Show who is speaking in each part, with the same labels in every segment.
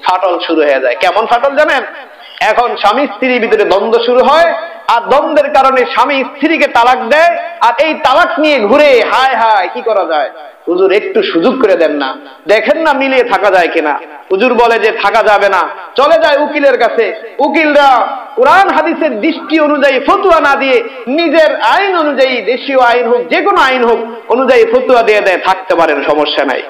Speaker 1: ফাটল শুরু হয়ে যায়। কেমন ফাটল জানেন? এখন স্বামী স্ত্রীর ভিতরে দ্বন্দ্ব শুরু হয়, আর দ্বন্দ্বের কারণে স্বামী স্ত্রীকে তালাক দেয়, আর এই তালাক নিয়ে ঘুরে হায় হায় কি করা যায়, হুজুর একটু সুযোগ করে দেন না, দেখেন না মিলিয়ে থাকা যায় কিনা। হুজুর বলে যে থাকা যাবে না, চলে যায় উকিলের কাছে। উকিলরা কোরআন হাদিসের দৃষ্টি অনুযায়ী ফতোয়া না দিয়ে নিজের আইন অনুযায়ী, দেশীয় আইন হোক যে কোনো আইন হোক অনুযায়ী ফতোয়া দিয়ে দেয়, থাকতে পারেন, সমস্যা নাই।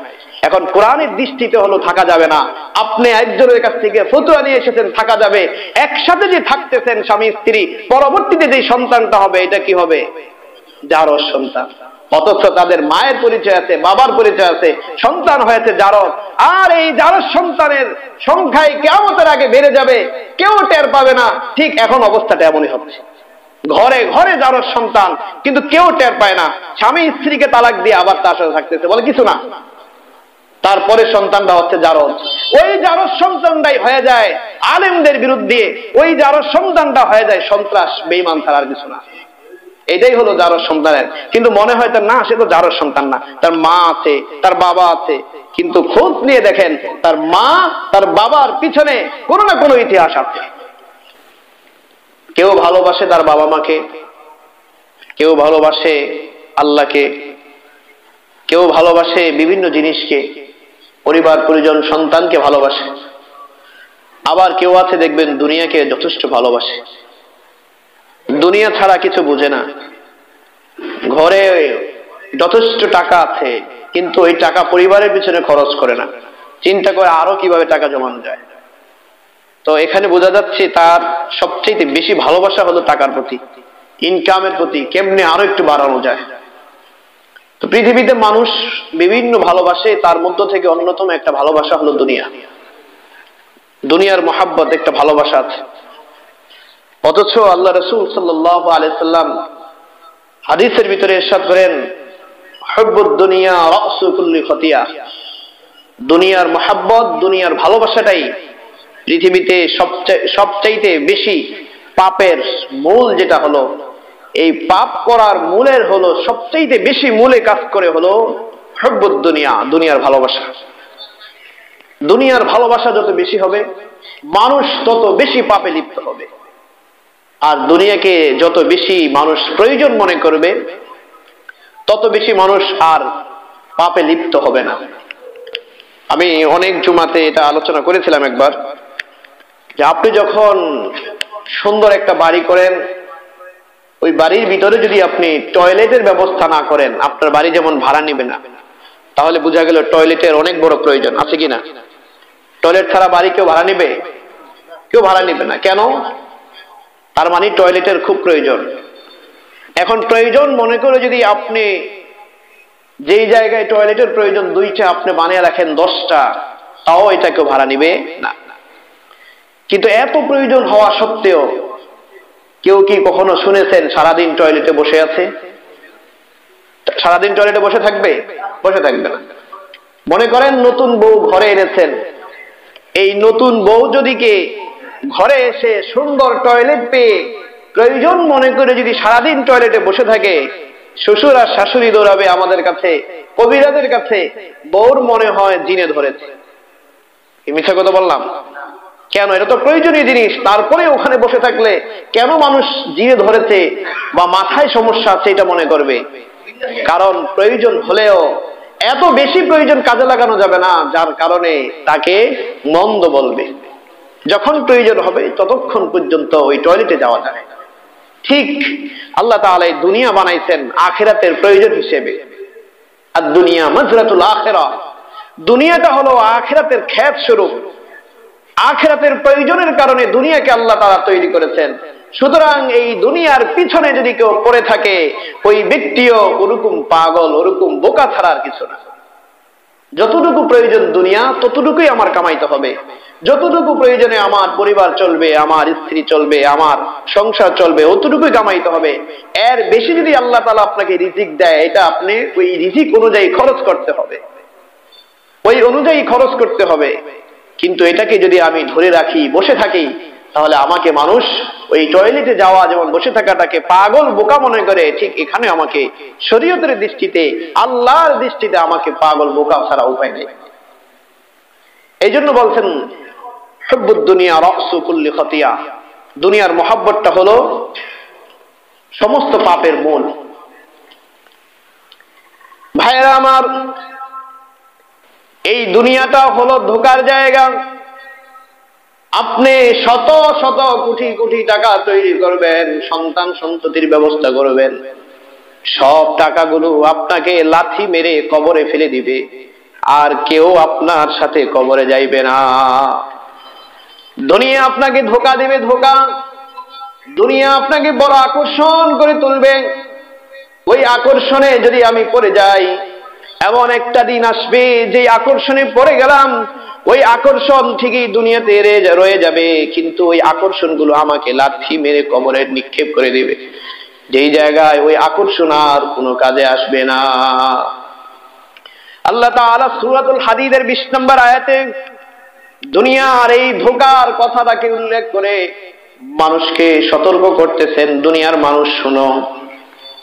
Speaker 1: এখন কোরআনের দৃষ্টিতে হলো থাকা যাবে না, আপনি একজনের কাছ থেকে ফতোয়া নিয়ে এসেছেন থাকা যাবে। একসাথে যে থাকতেছেন স্বামী স্ত্রী, পরবর্তীতে যে সন্তানটা হবে এটা কি হবে? জারজ সন্তান। অথচ তাদের মায়ের পরিচয় আছে, বাবার পরিচয় আছে, সন্তান হয়েছে জারজ। আর এই জারজ সন্তানের সংখ্যায় কিয়ামতের আগে বেড়ে যাবে, কেউ টের পাবে না। ঠিক এখন অবস্থাটা এমনই হচ্ছে, ঘরে ঘরে জারজ সন্তান, কিন্তু কেউ টের পায় না। স্বামী স্ত্রীকে তালাক দিয়ে আবার তার সাথে থাকতেছে, বলে কিছু না। তারপরে সন্তানটা হচ্ছে জারজ, ওই জারজ সন্তানটাই হয়ে যায় আলেমদের বিরুদ্ধে, ওই জারজ সন্তানটা হয়ে যায় সন্ত্রাস, বেঈমান ছাড়া আর কিছু না। এটাই হলো জারজ সন্তানের। কিন্তু মনে হয় তার না, সে তো জারজ সন্তান না, তার মা আছে, তার বাবা আছে। কিন্তু খোঁজ নিয়ে দেখেন তার মা তার বাবার পিছনে কোনো না কোনো ইতিহাস আছে। কেউ ভালোবাসে তার বাবা মাকে, কেউ ভালোবাসে আল্লাহকে, কেউ ভালোবাসে বিভিন্ন জিনিসকে, পরিবার পরিজন সন্তানকে ভালোবাসে। আবার কেউ আছে দেখবেন দুনিয়াকে যথেষ্ট ভালোবাসে, দুনিয়া ছাড়া কিছু বুঝে না। ঘরে যথেষ্ট টাকা আছে, কিন্তু ওই টাকা পরিবারের পিছনে খরচ করে না, চিন্তা করে আরো কিভাবে টাকা জমানো যায়। তো এখানে বোঝা যাচ্ছে তার সবচেয়ে বেশি ভালোবাসা হলো টাকার প্রতি, ইনকামের প্রতি, কেমনে আরো একটু বাড়ানো যায়। তো পৃথিবীতে মানুষ বিভিন্ন ভালোবাসে, তার মধ্য থেকে অন্যতম একটা ভালোবাসা হলো দুনিয়া। দুনিয়ার মহাব্বত একটা ভালোবাসা আছে। অথচ আল্লাহ রাসূল সাল্লাল্লাহু আলাইহি সাল্লাম হাদিসের ভিতরে ইরশাদ করেন, হুব্বুদ দুনিয়া রাসু কুল্লি খতিয়া। দুনিয়ার মহাব্বত, দুনিয়ার ভালোবাসাটাই পৃথিবীতে সবচাইতে বেশি পাপের মূল। যেটা হলো এই পাপ করার মূলের হলো সবচাইতে বেশি মূলে কাজ করে হলো হুব্বুদ দুনিয়া, দুনিয়ার ভালোবাসা। দুনিয়ার ভালোবাসা যত বেশি হবে, মানুষ তত বেশি পাপে লিপ্ত হবে। আর দুনিয়াকে যত বেশি মানুষ প্রয়োজন মনে করবে, তত বেশি মানুষ আর পাপে লিপ্ত হবে না। আমি অনেক জুমাতে এটা আলোচনা করেছিলাম একবার, যে আপনি যখন সুন্দর একটা বাড়ি করেন, ওই বাড়ির ভিতরে যদি আপনি টয়লেটের ব্যবস্থা না করেন, আপনার বাড়ি যেমন ভাড়া নিবে না, তাহলে বোঝা গেল টয়লেটের অনেক বড় প্রয়োজন আছে কিনা। টয়লেট ছাড়া বাড়ি কেউ ভাড়া নিবে? কেউ ভাড়া নিবে না। কেন? তার মানে টয়লেটের খুব প্রয়োজন। এখন প্রয়োজন মনে করে যদি আপনি যেই জায়গায় টয়লেটের প্রয়োজন 2টা আপনি বানিয়ে রাখেন 10টা, তাও এটা কেউ ভাড়া নিবে না। কিন্তু এত প্রয়োজন হওয়া সত্ত্বেও কেউ কি কখনো শুনেছেন সারাদিন টয়লেটে বসে আছে? সারাদিন টয়লেটে বসে থাকবে? বসে থাকবে না। মনে করেন নতুন বউ ঘরে এনেছেন, এই নতুন বউ যদি কে ঘরে এসে সুন্দর টয়লেট পেয়ে প্রয়োজন মনে করে যদি সারাদিন টয়লেটে বসে থাকে, শ্বশুর আর শাশুড়ি দৌড়াবে আমাদের কাছে, কবিরাজের কাছে, বউর মনে হয় জিনে ধরেছে। মিথ্যা কথা বললাম? কেন? এটা তো প্রয়োজনীয় জিনিস, তারপরে ওখানে বসে থাকলে কেন মানুষ জিনে ধরেছে বা মাথায় সমস্যা আছে এটা মনে করবে? কারণ প্রয়োজন হলেও এত বেশি প্রয়োজন কাজে লাগানো যাবে না, যার কারণে তাকে মন্দ বলবে। যখন প্রয়োজন হবে ততক্ষণ পর্যন্ত ওই টয়লেটে যাওয়া যায়। ঠিক আল্লাহ তাআলা এই দুনিয়া বানাইছেন আখিরাতের প্রয়োজন হিসেবে। আর দুনিয়া মাজরাতুল আখিরাহ, দুনিয়াটা হলো আখিরাতের ক্ষেত স্বরূপ। আখিরাতের প্রয়োজনের কারণে দুনিয়াকে আল্লাহ তাআলা তৈরি করেছেন। সুতরাং এই দুনিয়ার পিছনে যদি কেউ পড়ে থাকে, ওই ব্যক্তিও ওরকম পাগল, ওরকম বোকা ছাড়ার কিছু না। যতটুকু প্রয়োজন দুনিয়া ততটুকুই আমার কামাইতে হবে। যতটুকু প্রয়োজনে আমার পরিবার চলবে, আমার স্ত্রী চলবে, আমার সংসার চলবে, অতটুকুই কামাইতে হবে। এর বেশি যদি আল্লাহ তাআলা আপনাকে রিজিক দেয়, এটা আপনি ওই রিজিক অনুযায়ী খরচ করতে হবে, ওই অনুযায়ী খরচ করতে হবে। কিন্তু এটাকে যদি আমি ধরে রাখি, বসে থাকি, তাহলে আমাকে মানুষ ওই টয়লেটে যাওয়া যেমন বসে থাকাটাকে পাগল বোকা মনে করে, ঠিক এখানে আমাকে শরীয়তের দৃষ্টিতে, আল্লাহর দৃষ্টিতে আমাকে পাগল বোকা ছাড়া উপায় নেই। এই জন্য বলছেন হুব্বুদ দুনিয়া রাসু কুল্লি খাতিয়া, দুনিয়ার মহব্বতটা হলো সমস্ত পাপের মূল। ভাইরা আমার, এই দুনিয়াটা হলো ধোঁকার জায়গা। আপনি শত শত কোটি কোটি টাকা তৈরি করবেন, সন্তান সন্ততির ব্যবস্থা করবেন, সব টাকাগুলো আপনাকে লাথি মেরে কবরে ফেলে দিবে, আর কেউ আপনার সাথে কবরে যাইবে না। দুনিয়া আপনাকে ধোঁকা দিবে, ধোঁকা। দুনিয়া আপনাকে বড় আকর্ষণ করে তুলবে। ওই আকর্ষণে যদি আমি পড়ে যাই, এমন একটা দিন আসবে যে আকর্ষণে পড়ে গেলাম, ওই আকর্ষণ ঠিকই দুনিয়াতে রয়ে যাবে, কিন্তু ওই আকর্ষণগুলো আমাকে লাথি মেরে কবরে নিক্ষেপ করে দেবে, যেই জায়গায় ওই আকর্ষণ আর কোনো কাজে আসবে না। আল্লাহ তাআলা সূরাতুল হাদীদের 20 নম্বর আয়াতে দুনিয়ার এই ধোঁকার কথাটাকে উল্লেখ করে মানুষকে সতর্ক করতেছেন, দুনিয়ার মানুষ শোনো,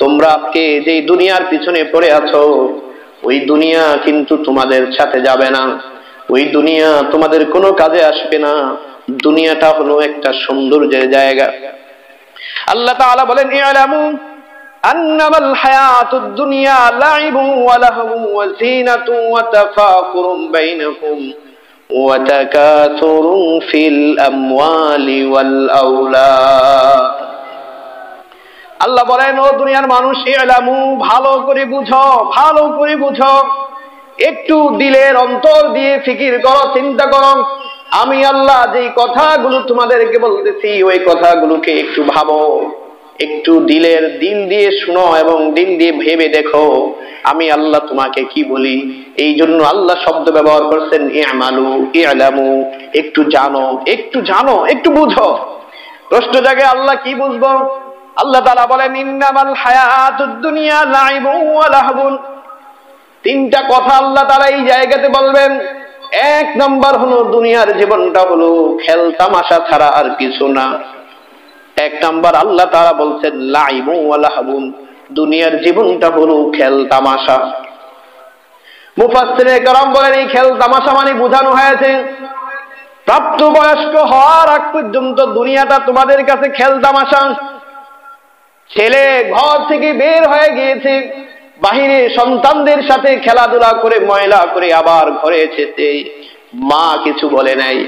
Speaker 1: তোমরা আজকে যেই দুনিয়ার পিছনে পড়ে আছো, ওই দুনিয়া কিন্তু তোমাদের সাথে যাবে না, ওই দুনিয়া তোমাদের কোনো কাজে আসবে না। দুনিয়াটা হলো একটা সৌন্দর্যের জায়গা। আল্লাহ তাআলা বলেন, ই'লামু আন্নামাল হায়াতুদ দুনিয়া লাইবুন ওয়া লাহবুন ওয়া যিনাতুন ওয়া তাফাকুরুন বাইনাকুম ওয়া তাকাসুরুন ফিল আমওয়ালি ওয়াল আওলাদ। আল্লাহ বলেন, ও দুনিয়ার মানুষ, ই'লামু, ভালো করে বুঝো, ভালো করে বুঝো, একটু দিলের অন্তর দিয়ে ফিকির করো, চিন্তা করো। আমি আল্লাহ যেই কথাগুলো তোমাদেরকে বলতেছি, ওই কথাগুলোকে একটু ভাবো, একটু দিল দিয়ে শুনো এবং দিল দিয়ে ভেবে দেখো আমি আল্লাহ তোমাকে কি বলি। এই জন্য আল্লাহ শব্দ ব্যবহার করছেন ই'মালু, ই'লামু, একটু জানো, একটু জানো, একটু বুঝো। প্রশ্ন জাগে, আল্লাহ কি বুঝবো? আল্লাহ তাআলা বলেন, ইন্নামাল হায়াতুদ দুনিয়া লাইবুন ওয়া লাহবুন। তিনটা কথা আল্লাহ তাআলা এই জায়গাতে বলবেন। এক নাম্বার হলো, দুনিয়ার জীবনটা হলো খেল তামাশা ছাড়া আর কিছু না। এক নাম্বার আল্লাহ তাআলা বলছেন লাইবুন ওয়া লাহবুন, দুনিয়ার জীবনটা হলো খেল তামাশা। মুফাসসিরে কেরাম বলেন, এই খেল তামাশা মানে বোঝানো হয়েছে প্রাপ্তবয়স্ক হওয়ার আগ পর্যন্ত দুনিয়াটা তোমাদের কাছে খেল তামাশা। ছেলে ঘর থেকে বের হয়ে গিয়েছে, বাহিরে সন্তানদের সাথে খেলাধুলা করে ময়লা করে আবার ঘরে এসেছে, মা কিছু বলে নাই।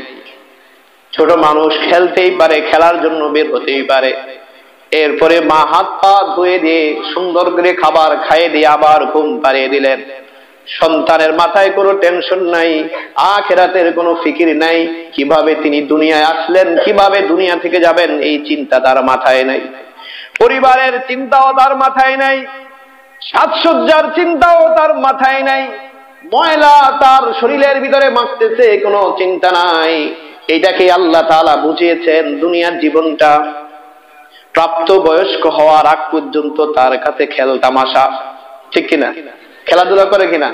Speaker 1: ছোট মানুষ খেলতেই পারে, খেলার জন্য বের হতেই পারে, এরপরে মা হাত পা ধুয়ে দিয়ে সুন্দর করে খাবার খাইয়ে দিয়ে আবার ঘুম পাড়িয়ে দিলেন। সন্তানের মাথায় কোনো টেনশন নাই, আখিরাতের কোনো ফিকির নাই, কিভাবে তিনি দুনিয়ায় আসলেন, কিভাবে দুনিয়া থেকে যাবেন, এই চিন্তা তার মাথায় নাই। পরিবারের চিন্তাও তার মাথায় নাই, সাজসজ্জার চিন্তাও তার মাথায় নাই, ময়লা তার শরীরের ভিতরে মাখতেছে, কোনো চিন্তা নাই। এইটাকে আল্লাহ তাআলা বুঝিয়েছেন, দুনিয়ার জীবনটা প্রাপ্ত বয়স্ক হওয়ার আগ পর্যন্ত তার কাছে খেল তামাশা। ঠিক কিনা? খেলাধুলা করে কিনা?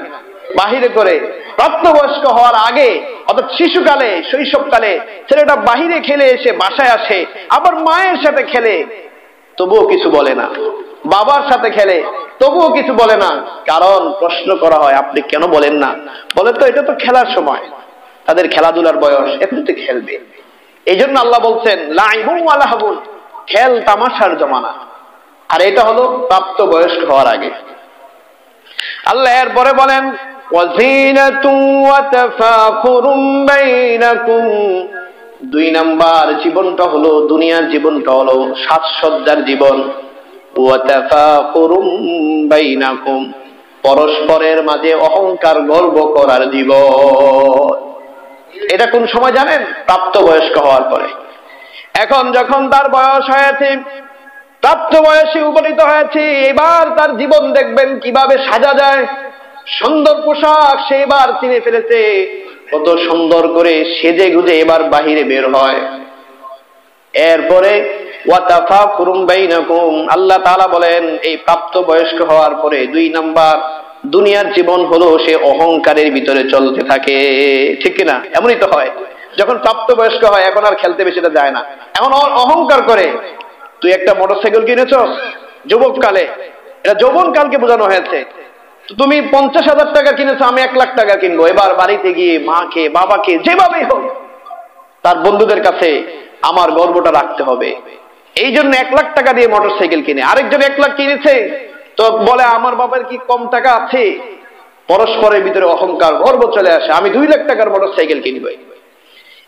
Speaker 1: বাহিরে করে। প্রাপ্তবয়স্ক হওয়ার আগে অর্থাৎ শিশুকালে, শৈশবকালে ছেলেটা বাহিরে খেলে এসে বাসায় আসে, আবার মায়ের সাথে খেলে, তবুও কিছু বলে না। বাবার সাথে খেলে, তবুও কিছু বলে না। কারণ প্রশ্ন করা হয়, আপনি কেন বলেন না? বলে, তো এটা তো খেলার সময়, তাদের খেলাধুলার বয়স, এখন তো খেলবে। এই জন্য আল্লাহ বলছেন লাইবুন ওয়া লাহবুন, খেল তামাশার জমানা। আর এটা হলো প্রাপ্ত বয়স্ক হওয়ার আগে। আল্লাহ এরপরে বলেন, ওয়াজিনাতুন ওয়া তাফাকুরুম বাইনাকুম। দুই নাম্বার জীবনটা হলো, দুনিয়ার জীবনটা হলো সাজসজ্জার জীবন। ওয়া তাফাকুরুম বাইনাকুম, পরস্পরের মাঝে অহংকার গর্ব করার জীবন। এটা কোন সময় জানেন? প্রাপ্তবয়স্ক হওয়ার পরে। এখন যখন তার বয়স হয়েছে, প্রাপ্ত বয়সে উপনীত হয়েছে, এবার তার জীবন দেখবেন কিভাবে সাজা যায়। সুন্দর পোশাক সে এবার চিনে ফেলেছে, কত সুন্দর করে সেজে গুজে এবার বাহিরে বের হয়। এরপরে ওয়া তাফাকুরুম বাইনাকুম, আল্লাহ তাআলা বলেন এই প্রাপ্ত বয়স্ক হওয়ার পরে দুই নাম্বার দুনিয়ার জীবন হলো সে অহংকারের ভিতরে চলতে থাকে। ঠিক কিনা? এমনই তো হয়, যখন প্রাপ্ত বয়স্ক হয় এখন আর খেলতে বেশিটা যায় না, এখন অহংকার করে। তুই একটা মোটরসাইকেল কিনেছ যুবককালে, এটা যৌবন কালকে বোঝানো হয়েছে। তুমি 50,000 টাকা কিনেছো, আমি 1 লাখ টাকা কিনবো। এবার বাড়িতে গিয়ে মাকে বাবাকে যেভাবেই হোক তার বন্ধুদের কাছে আমার গর্বটা রাখতে হবে। এই জন্য 1 লাখ টাকা দিয়ে মোটরসাইকেল কিনে, আরেকজন 1 লাখ কিনেছে তো বলে আমার বাবার কি কম টাকা আছে, পরস্পরের ভিতরে অহংকার গর্ব চলে আসে, আমি 2 লাখ টাকার মোটরসাইকেল কিনবো।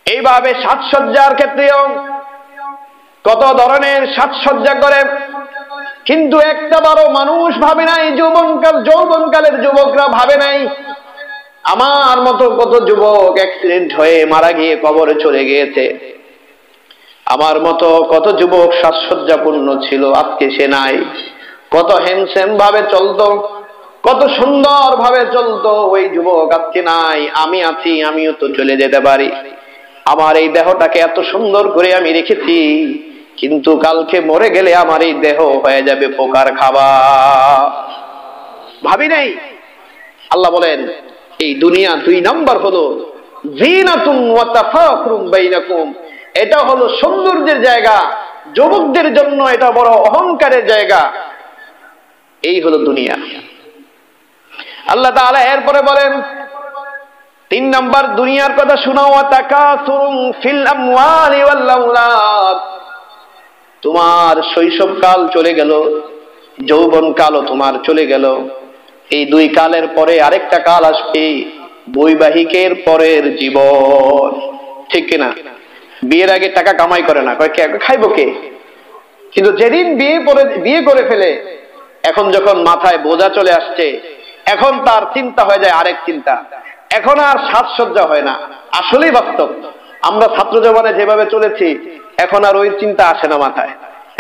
Speaker 1: এইভাবে সাজসজ্জার ক্ষেত্রেও কত ধরনের সাজসজ্জা করে, কিন্তু একটা বারো মানুষ ভাবে নাই, যৌবনকালের যুবকরা ভাবে নাই আমার মতো কত যুবক অ্যাক্সিডেন্ট হয়ে মারা গিয়ে কবরে চলে গিয়েছে, আমার মতো কত যুবক সাজসজ্জাপূর্ণ ছিল, আজকে সে নাই। কত হ্যান্ডসাম ভাবে চলতো, কত সুন্দর ভাবে চলতো ওই যুবক আজকে নাই। আমি আছি, আমিও তো চলে যেতে পারি। আমার এই দেহটাকে এত সুন্দর করে আমি রেখেছি, কিন্তু কালকে মরে গেলে আমার এই দেহ হয়ে যাবে পোকার খাবার। ভাবি নাই। আল্লাহ বলেন এই দুনিয়া 2 নাম্বার হলো জিনাতুন ওয়া তাফাখুরুম বাইনাকুম, এটা হলো সৌন্দর্যের জায়গা, যুবকদের জন্য এটা বড় অহংকারের জায়গা। এই হলো দুনিয়া। আল্লাহ তাআলা এরপরে বলেন 3 নাম্বার দুনিয়ার কথা শোনাও, ওয়া তাকাসুরুম ফিল আমওয়ালি ওয়াল আওলাদ, তোমার শৈশবকাল চলে গেল, যৌবনকালও তোমার চলে গেল, এই 2 কালের পরে আরেকটা কাল আসবে, বৈবাহিকের পরের জীবন। ঠিক কিনা? বিয়ের আগে টাকা কামাই করে না, কয় খাইবো কে? কিন্তু যেদিন বিয়ে করে ফেলে, এখন যখন মাথায় বোঝা চলে আসছে, এখন তার চিন্তা হয়ে যায় আরেক চিন্তা, এখন আর সাজসজ্জা হয় না। আসলেই বাস্তব, আমরা ছাত্র জীবনে যেভাবে চলেছি এখন আর ওই চিন্তা আসে না মাথায়।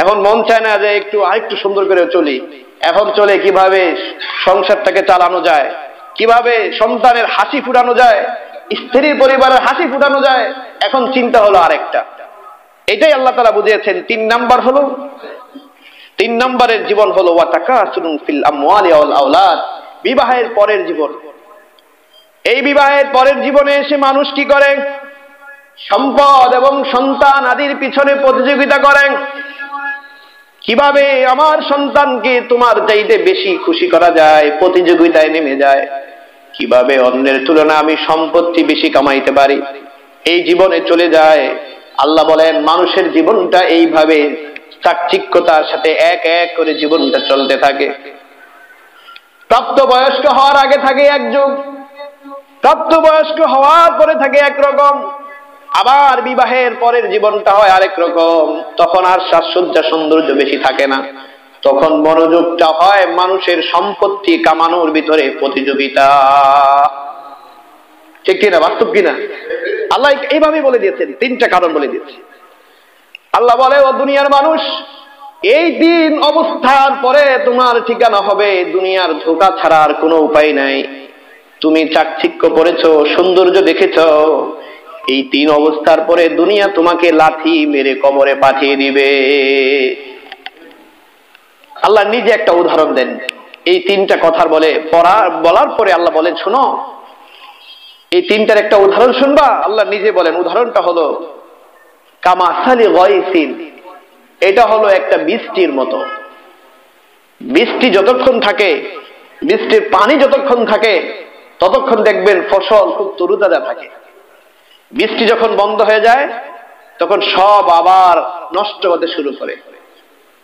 Speaker 1: এখন মন চায় না যে আরেকটু সুন্দর করে চলি, এখন চলে কিভাবে সংসারটাকে চালানো যায়, কিভাবে সন্তানের হাসি ফুটানো যায়, স্ত্রীর পরিবারের হাসি ফুটানো যায়, এখন চিন্তা হলো আরেকটা। এটাই আল্লাহ তাআলা বুঝিয়েছেন 3 নাম্বার হলো, 3 নাম্বারের জীবন হলো ওয়া তাকাসুরুম ফিল আমওয়ালি ওয়াল আওলাদ, বিবাহের পরের জীবন। এই বিবাহের পরের জীবনে এসে মানুষ কি করে? সম্পদ এবং সন্তান আদির পিছনে প্রতিযোগিতা করেন। কিভাবে আমার সন্তানকে তোমার চাইতে বেশি খুশি করা যায়, প্রতিযোগিতায় নেমে যায়। কিভাবে অন্যের তুলনায় আমি সম্পত্তি বেশি কামাইতে পারি, এই জীবনে চলে যায়। আল্লাহ বলেন মানুষের জীবনটা এইভাবে চাকচিক্যতার সাথে এক এক করে জীবনটা চলতে থাকে। প্রাপ্তবয়স্ক হওয়ার আগে থাকে এক যুগ, প্রাপ্তবয়স্ক হওয়ার পরে থাকে একরকম, আবার বিবাহের পরের জীবনটা হয় আরেক রকম। তখন আর সাজসজ্জা সৌন্দর্য বেশি থাকে না, তখন মনোযোগটা হয় মানুষের সম্পত্তি কামানোর ভিতরে প্রতিযোগিতা। ঠিক কিনা? বাস্তব কিনা? আল্লাহ এইভাবে বলে দিয়েছেন, 3টা কারণ বলে দিয়েছে। আল্লাহ বলে ও দুনিয়ার মানুষ, এই দিন অবস্থার পরে তোমার ঠিকানা হবে দুনিয়ার ধোঁকা ছাড়া আর কোনো উপায় নাই। তুমি চাকচিক্য করেছো, সৌন্দর্য দেখেছো, এই 3 অবস্থার পরে দুনিয়া তোমাকে লাথি মেরে কবরে পাঠিয়ে দিবে। আল্লাহ নিজে একটা উদাহরণ দেন। এই 3টা কথার বলার পরে আল্লাহ বলেন শোনো, এই 3টার একটা উদাহরণ শুনবা। আল্লাহ নিজে বলেন, উদাহরণটা হলো কামাসালি গায়সিন, এটা হলো একটা বৃষ্টির মতো। বৃষ্টি যতক্ষণ থাকে, বৃষ্টির পানি যতক্ষণ থাকে, ততক্ষণ দেখবেন ফসল খুব তরুতাজা থাকে। বৃষ্টি যখন বন্ধ হয়ে যায় তখন সব আবার নষ্ট হতে শুরু করে।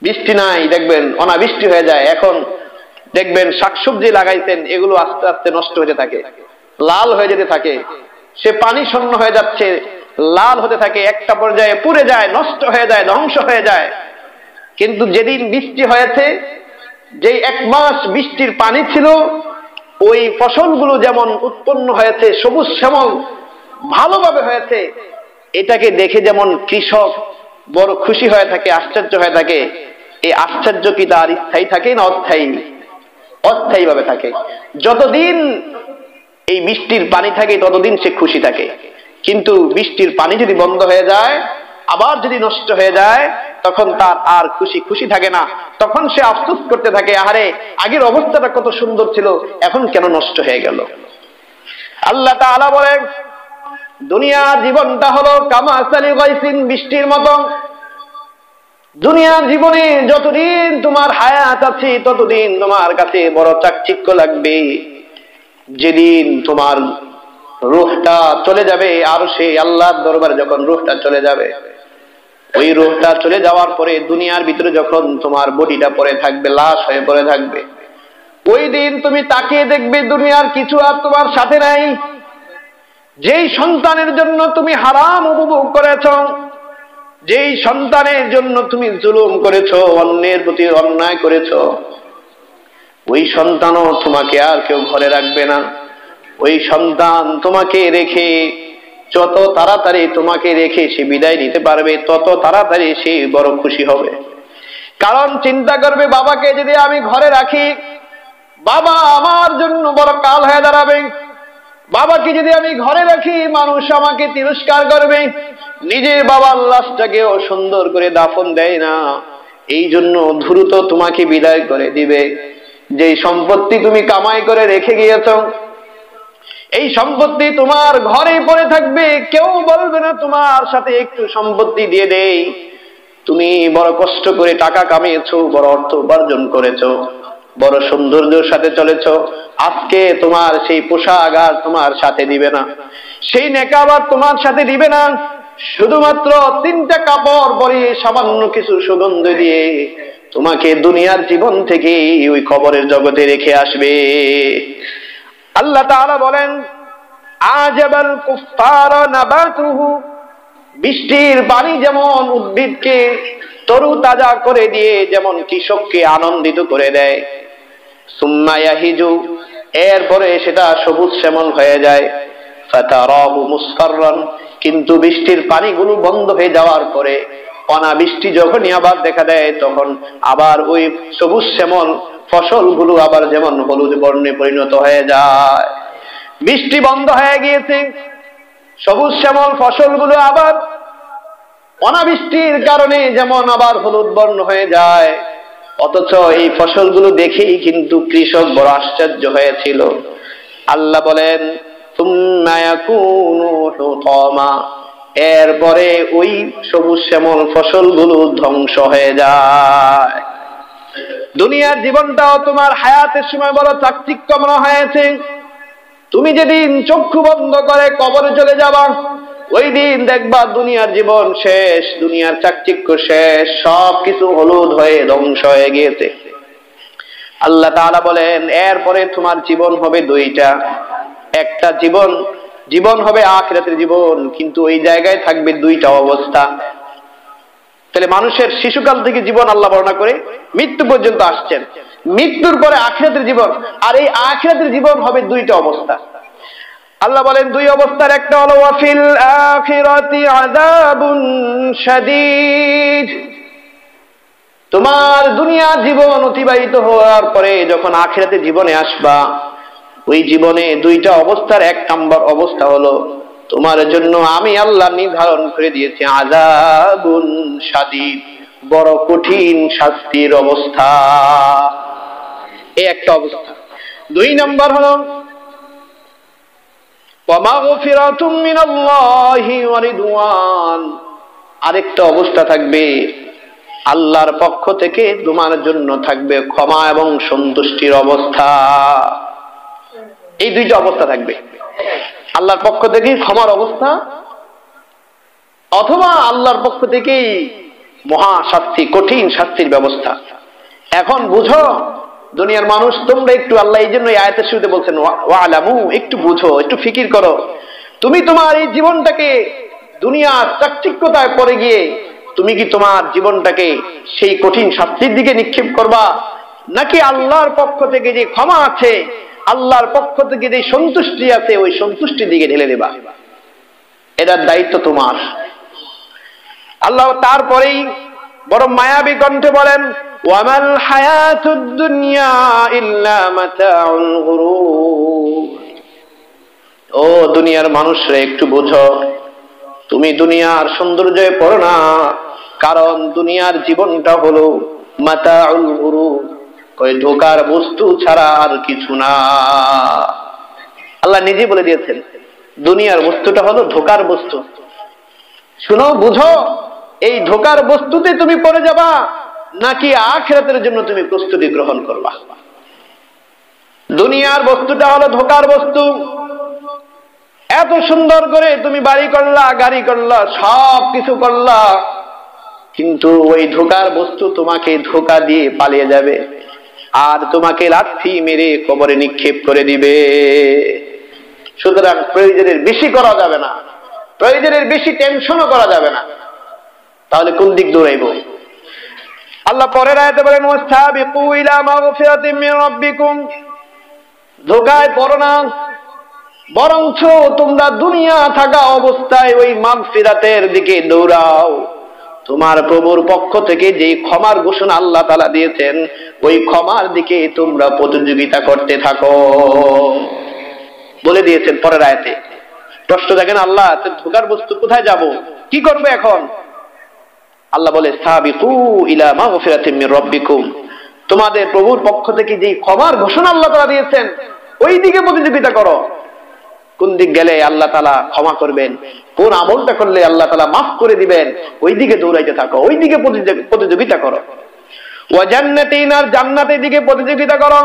Speaker 1: বৃষ্টি নাই, দেখবেন অনাবৃষ্টি হয়ে যায়। এখন দেখবেন শাকসবজি লাগাইছেন, এগুলো আস্তে আস্তে নষ্ট হতে থাকে, লাল হয়ে যেতে থাকে। সে পানি শূন্য হয়ে যাচ্ছে, লাল হতে থাকে, একটা পর্যায়ে পুড়ে যায়, নষ্ট হয়ে যায়, ধ্বংস হয়ে যায়। কিন্তু যেদিন বৃষ্টি হয়েছে, যে 1 মাস বৃষ্টির পানি ছিল, ওই ফসলগুলো যেমন উৎপন্ন হয়েছে, সবুজ শ্যামল ভালোভাবে হয়েছে, এটাকে দেখে যেমন কৃষক বড় খুশি হয়ে থাকে, আশ্চর্য হয়ে থাকে। এই আশ্চর্য কি তার স্থায়ী থাকে না অস্থায়ী? অস্থায়ী ভাবে থাকে। যতদিন এই বৃষ্টির পানি থাকে ততদিন সে খুশি থাকে। কিন্তু বৃষ্টির পানি যদি বন্ধ হয়ে যায়, আবার যদি নষ্ট হয়ে যায়, তখন তার আর খুশি থাকে না। তখন সে আফসোস করতে থাকে, আহারে আগের অবস্থাটা কত সুন্দর ছিল, এখন কেন নষ্ট হয়ে গেল। আল্লাহ তাআলা বলেন দুনিয়ার জীবনটা হলো কামাসালি গায়সিন, বৃষ্টির মতো। দুনিয়ার জীবনে যতদিন তোমার হায়াত আছে ততদিন তোমার কাছে বড় চাকচিক্য লাগবে। যেদিন তোমার রূহটা চলে যাবে, আর সেই আল্লাহর দরবারে যখন রূহটা চলে যাবে, ওই রূহটা চলে যাওয়ার পরে দুনিয়ার ভিতরে যখন তোমার বডিটা পড়ে থাকবে, লাশ হয়ে পড়ে থাকবে, ওই দিন তুমি তাকিয়ে দেখবে দুনিয়ার কিছু আর তোমার সাথে নাই। যেই সন্তানের জন্য তুমি হারাম উপভোগ করেছ, যেই সন্তানের জন্য তুমি জুলুম করেছ, অন্যের প্রতি অন্যায় করেছ, ওই সন্তানও তোমাকে আর কেউ ঘরে রাখবে না। ওই সন্তান তোমাকে রেখে, যত তাড়াতাড়ি তোমাকে রেখে সে বিদায় নিতে পারবে, তত তাড়াতাড়ি সে বড় খুশি হবে। কারণ চিন্তা করবে, বাবাকে যদি আমি ঘরে রাখি, বাবা আমার জন্য বড় কাল হয়ে দাঁড়াবে। বাবাকে যদি আমি ঘরে রাখি, মানুষ আমাকে তিরস্কার করবে। নিজের বাবার লাশটাকেও সুন্দর করে দাফন দেয় না, এই জন্য দ্রুত তোমাকে বিদায় করে দিবে। যেই সম্পত্তি তুমি কামাই করে রেখে গিয়েছ, এই সম্পত্তি তোমার ঘরেই পড়ে থাকবে, কেউ বলবে না তোমার সাথে একটু সম্পত্তি দিয়ে দেই। তুমি বড় কষ্ট করে টাকা কামিয়েছো, বড় অর্থ উপার্জন করেছো, বড় সৌন্দর্যের সাথে চলেছ, আজকে তোমার সেই পোশাক আর তোমার সাথে দিবে না, সেই নেকাব আর তোমার সাথে দিবে না। শুধুমাত্র 3টা কাপড় পরিয়ে, সামান্য কিছু সুগন্ধ দিয়ে তোমাকে দুনিয়ার জীবন থেকে ওই কবরের জগতে রেখে আসবে। আল্লাহ তাআলা বলেন, আজাবাল কুফার নাবাতুহু, বৃষ্টির পানি যেমন উদ্ভিদকে তরু তাজা করে দিয়ে, যেমন কৃষককে আনন্দিত করে দেয়, সুম্মা ইয়াহিজু, এরপরে সেটা সবুজ শ্যামল হয়ে যায়, ফাতারাহু মুসফাররান, কিন্তু বৃষ্টির পানিগুলো বন্ধ হয়ে যাওয়ার পরে অনাবৃষ্টি যখনই আবার দেখা দেয়, তখন আবার ওই সবুজ শ্যামল ফসলগুলো আবার যেমন হলুদ বর্ণে পরিণত হয়ে যায়। বৃষ্টি বন্ধ হয়ে গিয়েছে, সবুজ শ্যামল ফসলগুলো আবার অনাবৃষ্টির কারণে যেমন আবার হলুদ বর্ণ হয়ে যায়। অথচ এই ফসলগুলো দেখেই কিন্তু কৃষক বড় আশ্চর্য হয়েছিল। আল্লাহ বলেন, সুম্মা ইয়াকুনু হুতামা, এরপরে ওই সবুজ শ্যামল ফসলগুলো ধ্বংস হয়ে যায়। দুনিয়ার জীবনটাও তোমার হায়াতের সময় বড় চাকচিক্যময় হয়েছে। তুমি যেদিন চক্ষু বন্ধ করে কবরে চলে যাবা, ওই দিন দেখবা দুনিয়ার জীবন শেষ, দুনিয়ার চাকচিক্য শেষ, সবকিছু হলুদ হয়ে ধ্বংস হয়ে গিয়েছে। আল্লাহ তাআলা বলেন, এরপরে তোমার জীবন হবে 2টা। একটা জীবন হবে আখিরাতের জীবন, কিন্তু ওই জায়গায় থাকবে 2টা অবস্থা। তাহলে মানুষের শিশুকাল থেকে জীবন আল্লাহ বর্ণনা করে মৃত্যু পর্যন্ত আসছেন, মৃত্যুর পরে আখিরাতের জীবন, আর এই আখিরাতের জীবন হবে 2টা অবস্থা। আল্লাহ বলেন, 2 অবস্থার একটা হলো ওয়াফিল আখিরাতি আযাবুন শাদীদ, তোমার দুনিয়ার জীবন অতিবাহিত হওয়ার পরে যখন আখিরাতে জীবনে আসবা, ওই জীবনে 2টা অবস্থার 1 নম্বর অবস্থা হলো, তোমার জন্য আমি আল্লাহ নির্ধারণ করে দিয়েছি আযাবুন শাদীদ, বড় কঠিন শাস্তির অবস্থা। এই একটা অবস্থা। 2 নম্বর হলো ওয়ামাগফিরাতুম মিনাল্লাহি ওয়া রিদওয়ান, আরেকটা অবস্থা থাকবে, আল্লাহর পক্ষ থেকে তোমার জন্য থাকবে ক্ষমা এবং সন্তুষ্টির অবস্থা। এই 2টা অবস্থা থাকবে, আল্লাহর পক্ষ থেকে ক্ষমার অবস্থা, অথবা আল্লাহর পক্ষ থেকে মহা শাস্তি, কঠিন শাস্তির ব্যবস্থা। এখন বুঝো দুনিয়ার মানুষ, তোমরা একটু, আল্লাহ এই জন্য এই আয়াতের শুরুতে বলছেন ওয়ালামু, একটু বুঝো, একটু ফিকির করো। তুমি তোমার এই জীবনটাকে দুনিয়ার চাকচিক্যতায় পড়ে গিয়ে তুমি কি তোমার জীবনটাকে সেই কঠিন শাস্তির দিকে নিক্ষেপ করবা, নাকি আল্লাহর পক্ষ থেকে যে ক্ষমা আছে, আল্লাহর পক্ষ থেকে যে সন্তুষ্টি আছে, ওই সন্তুষ্টির দিকে ঢেলে দেবা? এটার দায়িত্ব তোমার। আল্লাহ তারপরেই বড় মায়াবী কণ্ঠে বলেন, ওয়ামাল হায়াতুদ দুনিয়া ইল্লা মাতাউল গুরুর, ও দুনিয়ার মানুষরা একটু বুঝো, তুমি দুনিয়ার সৌন্দর্যে পড়ো না, কারণ দুনিয়ার জীবনটা হলো মাতাউল গুরুর, ওই ধোকার বস্তু ছাড়া আর কিছু না। আল্লাহ নিজে বলে দিয়েছেন, দুনিয়ার বস্তুটা হলো ধোকার বস্তু। শুনো, বুঝো, এই ধোকার বস্তুতে তুমি পড়ে যাবা, নাকি আখিরাতের জন্য তুমি প্রস্তুতি গ্রহণ করবা? দুনিয়ার বস্তুটা হলো ধোকার বস্তু, এত সুন্দর করে তুমি বাড়ি করলা, গাড়ি করলা, সব কিছু করলা, কিন্তু ওই ধোঁকার বস্তু তোমাকে ধোঁকা দিয়ে পালিয়ে যাবে আর তোমাকে লাথি মেরে কবরে নিক্ষেপ করে দিবে। সুতরাং প্রয়োজনের বেশি করা যাবে না, প্রয়োজনের বেশি টেনশনও করা যাবে না। তাহলে কোন দিক দৌড়াইব? আল্লাহ পরের আয়াতে বলেন, ওয়াসাবিকু ইলা মাগফিরাতিম মির রাব্বিকুম, ধোঁকায় পড়ো না, বরঞ্চ তোমরা দুনিয়া থাকা অবস্থায় ওই মাগফিরাতের দিকে দৌড়াও। তোমার প্রভুর পক্ষ থেকে যে ক্ষমার ঘোষণা আল্লাহ তাআলা দিয়েছেন, ওই ক্ষমার দিকে তোমরা প্রতিযোগিতা করতে থাকো বলে দিয়েছেন পরের আয়াতে। প্রশ্ন দেখেন, আল্লাহ ধোঁকার বস্তু কোথায় যাব, কি করবে এখন? আল্লাহ বলে, সাবিকু ইলা মাগফিরাতিম মির রাব্বিকুম, তোমাদের প্রভুর পক্ষ থেকে যে ক্ষমার ঘোষণা আল্লাহ তাআলা দিয়েছেন ওই দিকে প্রতিযোগিতা করো। কোন দিক গেলে আল্লাহ তাআলা ক্ষমা করবেন, কোন আমলটা করলে আল্লাহ তাআলা মাফ করে দিবেন, ওই দিকে দৌড়াইতে থাকো, ওই দিকে প্রতিযোগিতা করো। ওয়া জান্নাতিন, আর জান্নাতের দিকে প্রতিযোগিতা করো।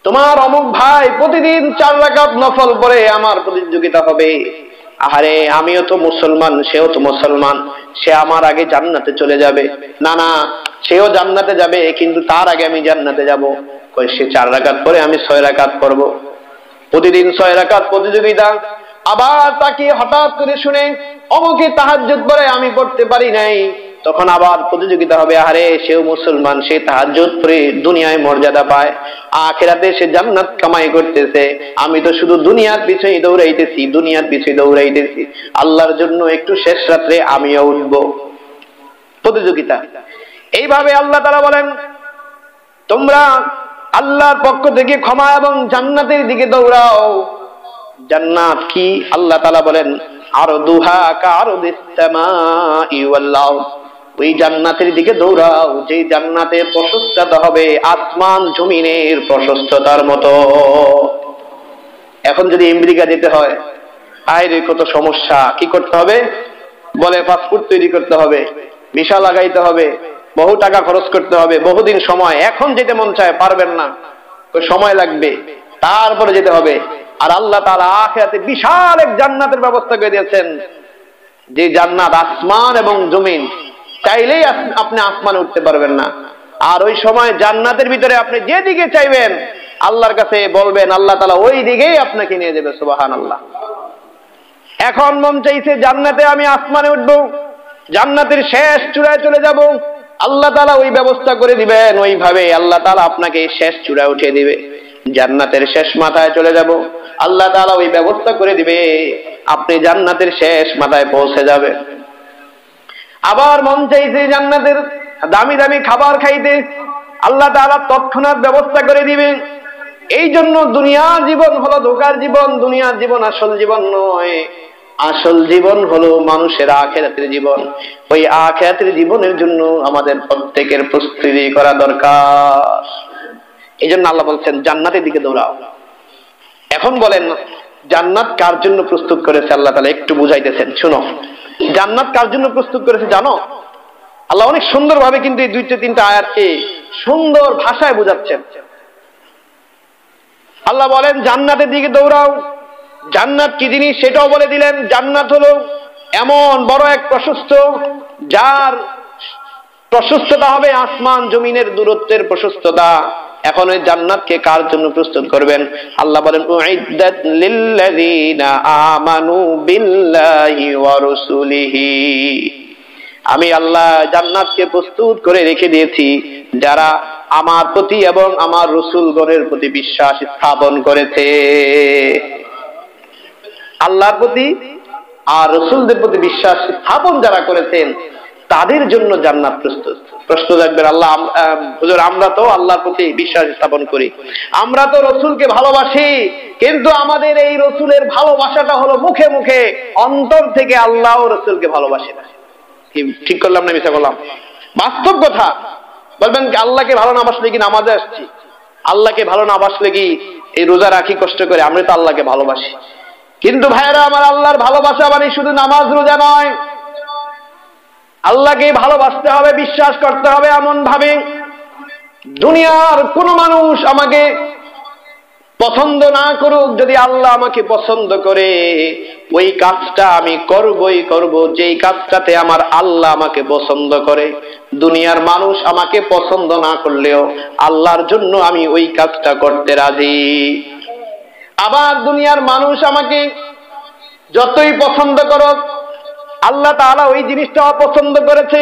Speaker 1: তোমার অমুক ভাই প্রতিদিন 4 রাকাত নফল পড়ে, আমার প্রতিযোগিতা হবে। আরে আমিও তো মুসলমান, সেও তো মুসলমান, সে আমার আগে জান্নাতে চলে যাবে। না না, সেও জান্নাতে যাবে, কিন্তু তার আগে আমি জান্নাতে যাব। কই সে 4 রাকাত পড়ে, আমি 6 রাকাত পড়ব। প্রতিদিন 6 রাকাত প্রতিযোগিতা। আবার তাকে হঠাৎ করে শুনে অমুকে তাহাজ্জুদ পড়ে, আমি পড়তে পারি নাই, তখন আবার প্রতিযোগিতা হবে। আরে সেও মুসলমান, সে তাহাজ্জুদ পড়ে দুনিয়ায় মর্যাদা পায়, আখিরাতে সে জান্নাত কামাই করতেছে, আমি তো শুধু দুনিয়ার পিছনে দৌড়াইতেছি, দুনিয়ার পিছনে দৌড়াইতেছি। আল্লাহর জন্য একটু শেষ রাত্রে আমিও উঠব। প্রতিযোগিতা। এইভাবে আল্লাহ তাআলা বলেন, তোমরা আল্লাহর পক্ষ থেকে ক্ষমা এবং জান্নাতের দিকে দৌড়াও। জান্নাত কি? আল্লাহ তাআলা বলেন, আরদুহা কারদিস সামাই ওয়াল আরদ, ওই জান্নাতের দিকে দৌড়াও যে জান্নাতের প্রশস্ততা হবে আসমান জমিনের প্রশস্ততার মতো। এখন যদি আমেরিকা যেতে হয়, আইরে কত সমস্যা, কি করতে হবে? বলে পাসপোর্ট তৈরি করতে হবে, ভিসা লাগাইতে হবে, বহু টাকা খরচ করতে হবে, বহুদিন সময়। এখন যেতে মন চায়, পারবেন না, সময় লাগবে, তারপরে যেতে হবে। আর আল্লাহ তাআলা আখিরাতে বিশাল এক জান্নাতের ব্যবস্থা করে দিয়েছেন, যে জান্নাত আসমান এবং জমিন, চাইলেই আপনি আসমানে উঠতে পারবেন না। আর ওই সময় জান্নাতের ভিতরে আপনি যেদিকে চাইবেন আল্লাহর কাছে বলবেন, আল্লাহ তাআলা ওই দিকেই আপনাকে নিয়ে যাবে। সুবহানাল্লাহ। এখন মন চাইছে জান্নাতে আমি আসমানে উঠবো, জান্নাতের শেষ চূড়ায় চলে যাব, আল্লাহ তাআলা ওই ব্যবস্থা করে দিবেন। ওইভাবে আল্লাহ তাআলা আপনাকে শেষ চূড়ায় উঠিয়ে দিবে, জান্নাতের শেষ মাথায় চলে যাব, আল্লাহ তাআলা ওই ব্যবস্থা করে দিবে, আপনি জান্নাতের শেষ মাথায় পৌঁছে যাবে। আবার মন চাইছে জান্নাতের দামি দামি খাবার খাইতে, আল্লাহ তাআলা তৎক্ষণাৎ ব্যবস্থা করে দিবেন। এই জন্য দুনিয়ার জীবন হলো ধোঁকার জীবন, দুনিয়ার জীবন আসল জীবন নয়। আসল জীবন হলো মানুষের আখিরাতের জীবন। ওই আখিরাতের জীবনের জন্য আমাদের প্রত্যেকের প্রস্তুতি করা দরকার। এই জন্য আল্লাহ বলছেন জান্নাতের দিকে দৌড়াও। এখন বলেন, জান্নাত কার জন্য প্রস্তুত করেছে আল্লাহ তাআলা? একটু বুঝাইতেছেন, শুনো। জান্নাত কার জন্য প্রস্তুত করেছে জানো? আল্লাহ অনেক সুন্দর ভাবে কিন্তু এই 2-3টা আয়াতকে সুন্দর ভাষায় বোঝাচ্ছেন। আল্লাহ বলেন জান্নাতের দিকে দৌড়াও। জান্নাত কি জিনিস সেটাও বলে দিলেন। জান্নাত হলো এমন বড় এক প্রশস্ত, যার প্রশস্ততা হবে আসমান জমিনের দূরত্বের প্রশস্ততা। এখন ওই জান্নাতকে কার জন্য প্রস্তুত করবেন? আল্লাহ বলেন, উইদ্দাত লিল্লাযিনা আমানু বিল্লাহি ওয়া রাসূলিহি, আমি আল্লাহ জান্নাতকে প্রস্তুত করে রেখে দিয়েছি যারা আমার প্রতি এবং আমার রাসূলগণের প্রতি বিশ্বাস স্থাপন করেছে। আল্লাহর প্রতি আর রাসূলদের প্রতি বিশ্বাস স্থাপন যারা করেছেন তাদের জন্য জান্নাত প্রস্তুত। প্রশ্ন রাখবেন, আল্লাহ হুজুর আমরা তো আল্লাহর প্রতি বিশ্বাস স্থাপন করি, আমরা তো রাসূলকে ভালোবাসি, কিন্তু আমাদের এই রাসূলের ভালোবাসাটা হলো মুখে মুখে, অন্তর থেকে আল্লাহ ও রাসূলকে ভালোবাসি না। ঠিক করলাম না মিথ্যা করলাম? বাস্তব কথা। বলবেন আল্লাহকে ভালো না বাসলে কি নামাজে আসছি, আল্লাহকে ভালো না বাসলে কি এই রোজা রাখি কষ্ট করে, আমরা তো আল্লাহকে ভালোবাসি। কিন্তু ভাইয়েরা আমার, আল্লাহর ভালোবাসা মানে শুধু নামাজ রোজা নয়। আল্লাহকে ভালোবাসতে হবে, বিশ্বাস করতে হবে এমন ভাবে দুনিয়ার কোন মানুষ আমাকে পছন্দ না করুক, যদি আল্লাহ আমাকে পছন্দ করে ওই কাজটা আমি করবই করব যেই কাজটাতে আমার আল্লাহ আমাকে পছন্দ করে। দুনিয়ার মানুষ আমাকে পছন্দ না করলেও আল্লাহর জন্য আমি ওই কাজটা করতে রাজি। আবার দুনিয়ার মানুষ আমাকে যতই পছন্দ করুক, আল্লাহ তাআলা ওই জিনিসটা অপছন্দ করেছে।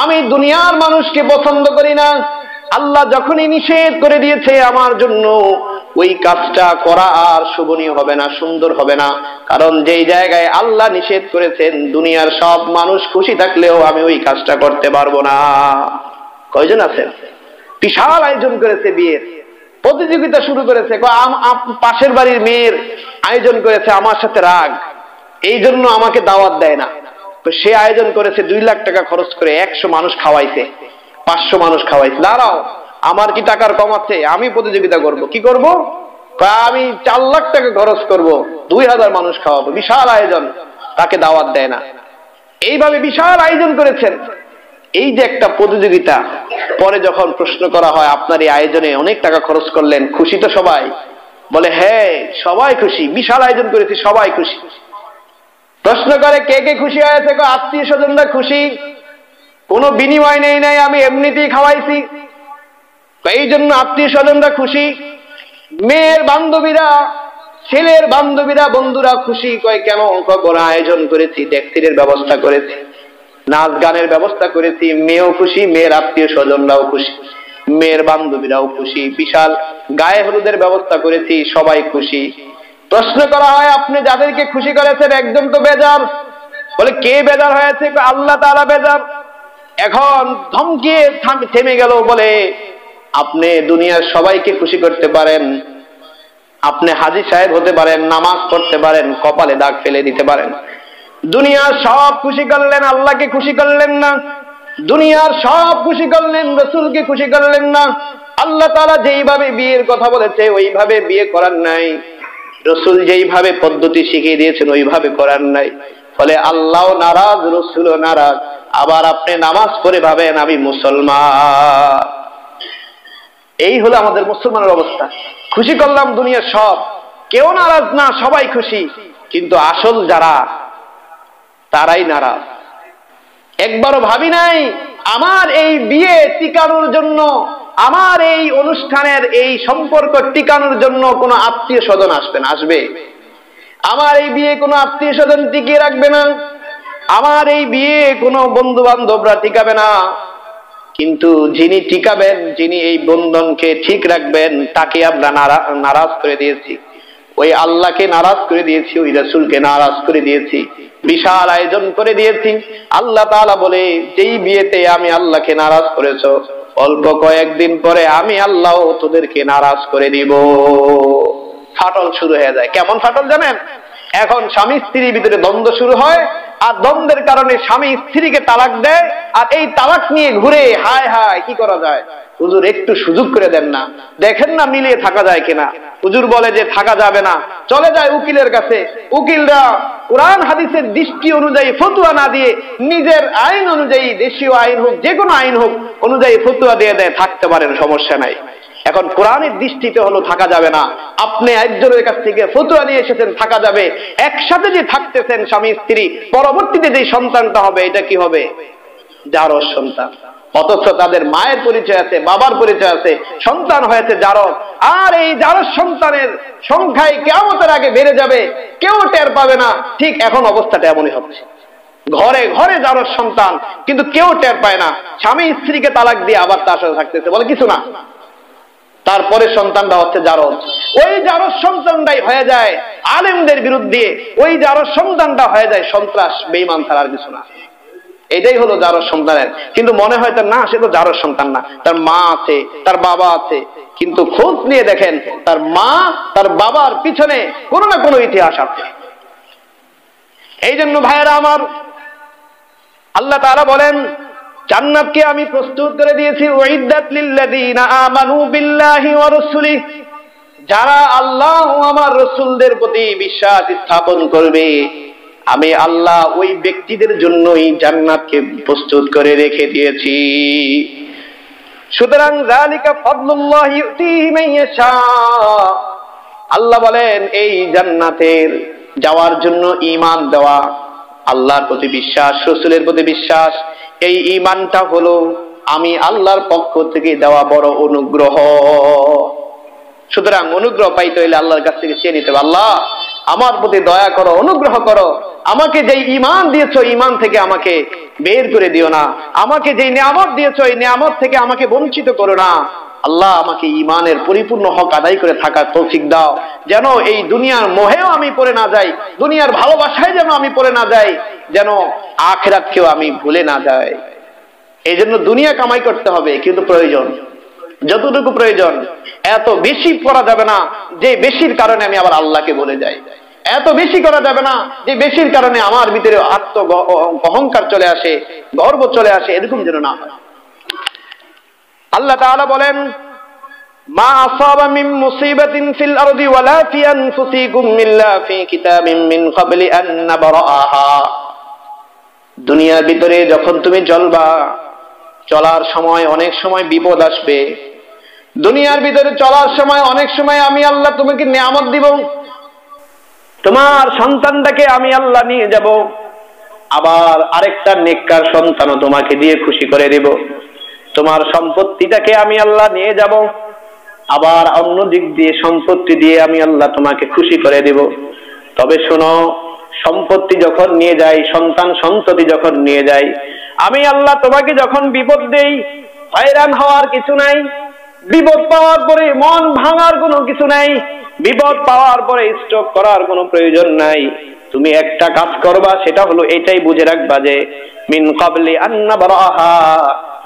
Speaker 1: আমি দুনিয়ার মানুষকে পছন্দ করি না, আল্লাহ যখনই নিষেধ করে দিয়েছে আমার জন্য ওই কাজটা করা আর শোভনীয় হবে না, সুন্দর হবে না। কারণ যেই জায়গায় আল্লাহ নিষেধ করেছেন দুনিয়ার সব মানুষ খুশি থাকলেও আমি ওই কাজটা করতে পারবো না। কয়জন আছেন? বিশাল আয়োজন করেছে, বিয়ের প্রতিযোগিতা শুরু করেছে, পাশের বাড়ির মেয়ের আয়োজন করেছে আমার সাথে রাগ, এই জন্য আমাকে দাওয়াত দেয় না। তো সে আয়োজন করেছে 2 লাখ টাকা খরচ করে, 100 মানুষ খাওয়াইছে, 500 মানুষ খাওয়াইছে। দাঁড়াও, আমার কি টাকার কম আছে? আমি প্রতিযোগিতা করব। কি করব? আমি 4 লাখ টাকা খরচ করব, 2000 মানুষ খাওয়াবো, বিশাল আয়োজন। তাকে দাওয়াত দেয় না। এইভাবে বিশাল আয়োজন করেছেন। এই যে একটা প্রতিযোগিতা, পরে যখন প্রশ্ন করা হয় আপনার এই আয়োজনে অনেক টাকা খরচ করলেন, খুশি তো সবাই? বলে হ্যাঁ সবাই খুশি, বিশাল আয়োজন করেছি, সবাই খুশি। প্রশ্ন করে কে কে খুশি হয়েছে? আত্মীয় স্বজনরা খুশি, কোনো বিনিময় নেই নাই, আমি এমনিতেই খাওয়াইছি, এই জন্য আত্মীয় স্বজনরা খুশি। মেয়ের বান্ধবীরা, ছেলের বান্ধবীরা, বন্ধুরা খুশি। কয় কেন? বড় আয়োজন করেছি, ট্যাক্সির ব্যবস্থা করেছি, নাচ গানের ব্যবস্থা করেছি, মেয়েও খুশি, মেয়ের আত্মীয় স্বজনরাও খুশি, মেয়ের বান্ধবীরাও খুশি, বিশাল গায়ে হলুদের ব্যবস্থা করেছি, সবাই খুশি। প্রশ্ন করা হয় আপনি যাদেরকে খুশি করেছেন একজন তো বেজার। বলে কে বেজার হয়েছে? আল্লাহ তাআলা বেজার। এখন ধমকিয়ে থেমে গেল। বলে আপনি দুনিয়ার সবাইকে খুশি করতে পারেন, আপনি হাজী সাহেব হতে পারেন, নামাজ পড়তে পারেন, কপালে দাগ ফেলে দিতে পারেন, দুনিয়ার সব খুশি করলেন, আল্লাহকে খুশি করলেন না। দুনিয়ার সব খুশি করলেন, রাসূলকে খুশি করলেন না। আল্লাহ তাআলা যেইভাবে বিয়ের কথা বলেছে ওইভাবে বিয়ে করার নাই, রাসূল যেইভাবে পদ্ধতি শিখিয়ে দিয়েছেন ওইভাবে করার নাই। ফলে আল্লাহও নারাজ, রাসূলও নারাজ। আবার আপনি নামাজ পড়ে ভাবেন আমি মুসলমান। এই হলো আমাদের মুসলমানের অবস্থা। খুশি করলাম দুনিয়ার সব, কেউ নারাজ না, সবাই খুশি, কিন্তু আসল যারা তারাই নারাজ। একবারও ভাবি নাই আমার এই বিয়ে টিকানোর জন্য, আমার এই অনুষ্ঠানের এই সম্পর্ক টিকানোর জন্য কোনো আত্মীয় স্বজন আসবে না? আসবে? আমার এই বিয়ে কোনো আত্মীয় স্বজন টিকিয়ে রাখবে না, আমার এই বিয়ে কোনো বন্ধু বান্ধবরা টিকাবে না। কিন্তু যিনি টিকাবেন, যিনি এই বন্ধনকে ঠিক রাখবেন, তাকে আমরা নারাজ করে দিয়েছি। ওই আল্লাহকে নারাজ করে দিয়েছি, ওই রাসূলকে নারাজ করে দিয়েছি, বিশাল আয়োজন করে দিয়েছি। আল্লাহ তাআলা বলে যেই বিয়েতে আমি আল্লাহকে নারাজ করেছো, অল্প কয়েকদিন পরে আমি আল্লাহ তোদেরকে নারাজ করে দিব। ফাটল শুরু হয়ে যায়। কেমন ফাটল জানেন? এখন স্বামী স্ত্রীর ভিতরে দ্বন্দ্ব শুরু হয়, আর দ্বন্দ্বের কারণে স্বামী স্ত্রীকে তালাক দেয়, আর এই তালাক নিয়ে ঘুরে হায় হায় কি করা যায়, হুজুর একটু সুযোগ করে দেন না, দেখেন না মিলিয়ে থাকা যায় কিনা। হুজুর বলে যে থাকা যাবে না, চলে যায় উকিলের কাছে। উকিলরা কোরআন হাদিসের দৃষ্টি অনুযায়ী ফতোয়া না দিয়ে নিজের আইন অনুযায়ী, দেশীয় আইন হোক যে কোনো আইন হোক অনুযায়ী ফতোয়া দিয়ে দেয়, থাকতে পারেন, সমস্যা নাই। এখন কোরআনের দৃষ্টিতে হলো থাকা যাবে না, আপনি একজনের কাছ থেকে ফতোয়া নিয়ে এসেছেন থাকা যাবে। একসাথে যে থাকতেছেন স্বামী স্ত্রী, পরবর্তীতে যে সন্তানটা হবে এটা কি হবে? জারজ সন্তান। অথচ তাদের মায়ের পরিচয় আছে, বাবার পরিচয় আছে, সন্তান হয়েছে জারজ। আর এই জারজ সন্তানের সংখ্যায় কিয়ামতের আগে বেড়ে যাবে, কেউ টের পাবে না। ঠিক এখন অবস্থাটা এমনই হচ্ছে, ঘরে ঘরে জারজ সন্তান, কিন্তু কেউ টের পায় না। স্বামী স্ত্রীকে তালাক দিয়ে আবার তার সাথে থাকতেছে, বলে কিছু না। তারপরে সন্তানটা হচ্ছে জারজ। ওই জারজ সন্তানটাই হয়ে যায় আলেমদের বিরুদ্ধে, ওই জারজ সন্তানটা হয়ে যায় সন্ত্রাস, বেঈমান ছাড়া আর কিছু না। এটাই হলো জারজ সন্তানের। কিন্তু মনে হয় তার না, সে তো জারজ সন্তান না, তার মা আছে, তার বাবা আছে। কিন্তু খোঁজ নিয়ে দেখেন তার মা তার বাবার পিছনে কোনো না কোনো ইতিহাস আছে। এই জন্য ভাইয়েরা আমার, আল্লাহ তাআলা বলেন জান্নাতকে আমি প্রস্তুত করে দিয়েছি, উইদ্দাত লিল্লাযিনা আমানু বিল্লাহি ওয়া রাসূলিহি, যারা আল্লাহ ও আমার রাসূলদের প্রতি বিশ্বাস স্থাপন করবে, আমি আল্লাহ ওই ব্যক্তিদের জন্যই জান্নাতকে প্রস্তুত করে রেখে দিয়েছি। সুতরাং যালিকা ফাদলুল্লাহি ইউতিহি মান ইয়াশা, আল্লাহ বলেন এই জান্নাতের যাওয়ার জন্য ঈমান দেওয়া, আল্লাহর প্রতি বিশ্বাস, রাসূলের প্রতি বিশ্বাস, এই ঈমানটা হলো আমি আল্লাহর পক্ষ থেকে দেওয়া বড় অনুগ্রহ। সুতরাং অনুগ্রহ পাইতে হইলে আল্লাহর কাছ থেকে চেয়ে নিতে হবে, আল্লাহ আমার প্রতি দয়া করো, অনুগ্রহ করো, আমাকে যেই ঈমান দিয়েছো ঈমান থেকে আমাকে বের করে দিও না, আমাকে যেই নিয়ামত দিয়েছো এই নিয়ামত থেকে আমাকে বঞ্চিত করো না। আল্লাহ আমাকে ঈমানের পরিপূর্ণ হক আদায় করে থাকার তৌফিক দাও, যেন এই দুনিয়ার মোহেও আমি পড়ে না যাই, দুনিয়ার ভালোবাসায় যেন আমি পড়ে না যাই, যেন আখিরাতকেও আমি ভুলে না যাই। এই জন্য দুনিয়া কামাই করতে হবে, কিন্তু প্রয়োজন যতটুকু প্রয়োজন, এত বেশি করা যাবে না যে বেশির কারণে আমি আবার আল্লাহকে বলে যাই, এত বেশি করা যাবে না যে বেশির কারণে আমার ভিতরে অহংকার চলে আসে, গর্ব চলে আসে, এরকম যেন না হয়। আল্লাহ তাআলা বলেন, মা আসাবা মিন মুসিবাতিন ফিল আরদি ওয়ালা ফি আনফুসিকুম ইল্লা ফি কিতাবিন মিন ক্বাবলি আন নাবরাহা। দুনিয়ার ভিতরে যখন তুমি চলবা, চলার সময় অনেক সময় বিপদ আসবে, দুনিয়ার ভিতরে চলার সময় অনেক সময় আমি আল্লাহ তোমাকে নিয়ামত দিব, তোমার সন্তানটাকে আমি আল্লাহ নিয়ে যাব, আবার আরেকটা নেককার সন্তানও তোমাকে দিয়ে খুশি করে দেব, তোমার সম্পত্তিটাকে আমি আল্লাহ নিয়ে যাব, আবার অন্য দিক দিয়ে সম্পত্তি দিয়ে আমি আল্লাহ তোমাকে খুশি করে দেব। তবে শোনো, সম্পত্তি যখন নিয়ে যাই, সন্তান সন্ততি যখন নিয়ে যাই, আমি আল্লাহ তোমাকে যখন বিপদ দেই, হয়রান হওয়ার কিছু নাই, বিপদ পাওয়ার পরে মন ভাঙার কোনো কিছু নাই, বিপদ পাওয়ার পরে স্ট্রোক করার কোনো প্রয়োজন নাই। তুমি একটা কাজ করবা, সেটা হলো এটাই বুঝে রাখবা যে মিন ক্বাবলি আন নাবরাহা,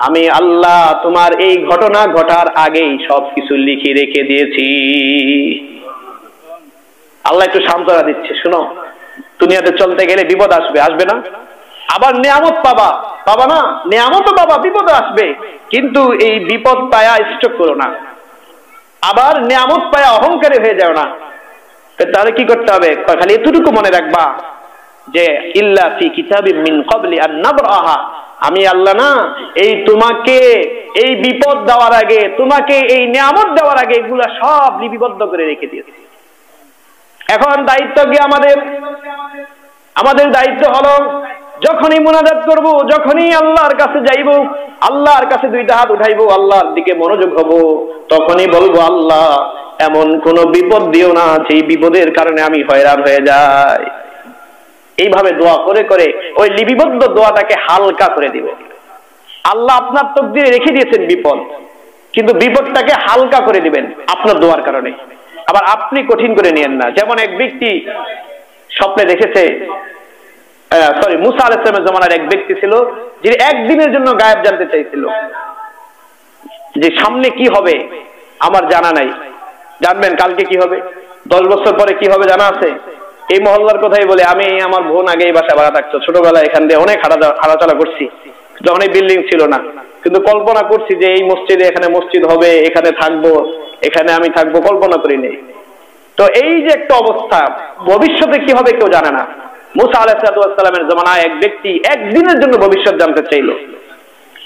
Speaker 1: আমি আল্লাহ তোমার এই ঘটনা ঘটার আগেই সবকিছু লিখে রেখে দিয়েছি। আল্লাহ একটু সান্ত্বনা দিচ্ছে, শোনো, দুনিয়াতে চলতে গেলে বিপদ আসবে, আসবে না? আবার নিয়ামত পাবা, পাবা না? নিয়ামতও পাবা, বিপদ আসবে, কিন্তু এই বিপদ পায়া স্ট্রোক করো না, আবার নিয়ামত পায়া অহংকারী হয়ে যাও না। তাহলে কি করতে হবে? খালি এতটুকু মনে রাখবা যে ইল্লা ফি কিতাবিন মিন ক্বাবলি আন নাবরাহা, আমি আল্লাহ না এই তোমাকে এই বিপদ দেওয়ার আগে, তোমাকে এই নিয়ামত দেওয়ার আগে এগুলা সব লিপিবদ্ধ করে রেখে দিয়েছি। এখন দায়িত্ব কি আমাদের? আমাদের দায়িত্ব হলো যখনই মুনাজাত করব, যখনই আল্লাহর কাছে যাইব, আল্লাহর কাছে দুইটা হাত উঠাইবো, আল্লাহর দিকে মনোযোগ হব, তখনই বলবো আল্লাহ এমন কোন বিপদ দিও না যে বিপদের কারণে আমি হয়রান হয়ে যাই। এইভাবে দোয়া করে করে ওই লিপিবদ্ধ দোয়াটাকে হালকা করে দিব। আল্লাহ আপনার তকদিরে রেখে দিয়েছেন বিপদ, কিন্তু বিপদটাকে হালকা করে দিবেন আপনার দোয়ার কারণে। আবার আপনি কঠিন করে নিয়েন না। যেমন এক ব্যক্তি স্বপ্নে দেখেছে, মুসা আলাইহিস সালামের জামানার এক ব্যক্তি ছিল, যিনি একদিনের জন্য গায়েব জানতে চাইছিল, যে সামনে কি হবে আমার জানা নাই, জানবেন কালকে কি হবে, 10 বছর পরে কি হবে জানা আছে? এই মহল্লার কথাই বলে, আমি আমার বোন আগে এই বাসা ভাড়া থাকতো, ছোটবেলায় এখান দিয়ে অনেক হাঁটাচলা করছি, যখন এই বিল্ডিং ছিল না, কিন্তু কল্পনা করছি যে এই মসজিদে, এখানে মসজিদ হবে, এখানে থাকবো, এখানে আমি থাকবো, কল্পনা করি নেই। তো এই যে একটা অবস্থা, ভবিষ্যতে কি হবে কেউ জানে না। মুসা আলাইহিস সালামের জামানায় এক ব্যক্তি একদিনের জন্য ভবিষ্যৎ জানতে চাইল,